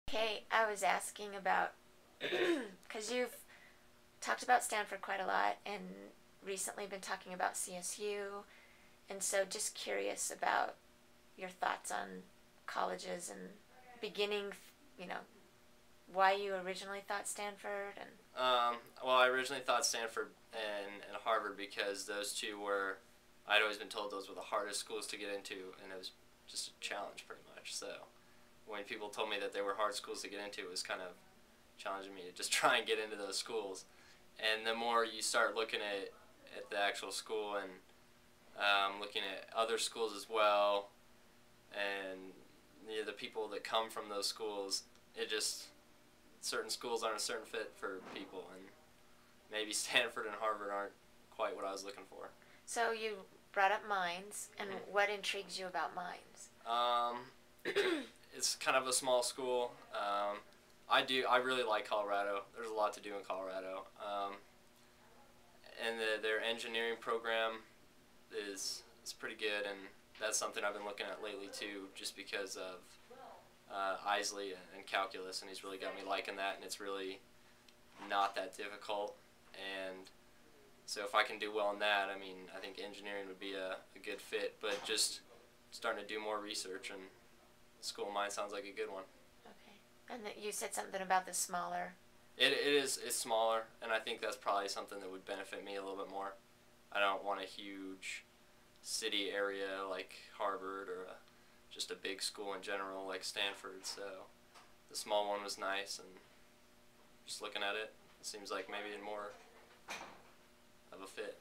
Hey, I was asking about because you've talked about Stanford quite a lot and recently been talking about CSU, and so just curious about your thoughts on colleges and beginning, you know, why you originally thought Stanford and Well, I originally thought Stanford and Harvard because those two were, I'd always been told those were the hardest schools to get into, and it was just a challenge pretty much. So when people told me that they were hard schools to get into, it was kind of challenging me to just try and get into those schools. And the more you start looking at the actual school and looking at other schools as well, and the people that come from those schools, it just certain schools aren't a certain fit for people, and maybe Stanford and Harvard aren't quite what I was looking for. so you brought up Mines, and Mm-hmm. what intrigues you about Mines? It's kind of a small school. I really like Colorado. There's a lot to do in Colorado, and their engineering program is pretty good, and that's something I've been looking at lately too, just because of Isley and calculus, and he's really got me liking that, and it's really not that difficult. And so if I can do well in that, I mean, I think engineering would be a good fit. But just starting to do more research, and School of Mine sounds like a good one. Okay, and that you said something about the smaller. It's smaller, and I think that's probably something that would benefit me a little bit more. I don't want a huge city area like Harvard or just a big school in general like Stanford. So the small one was nice, and just looking at it, it seems like maybe more of a fit.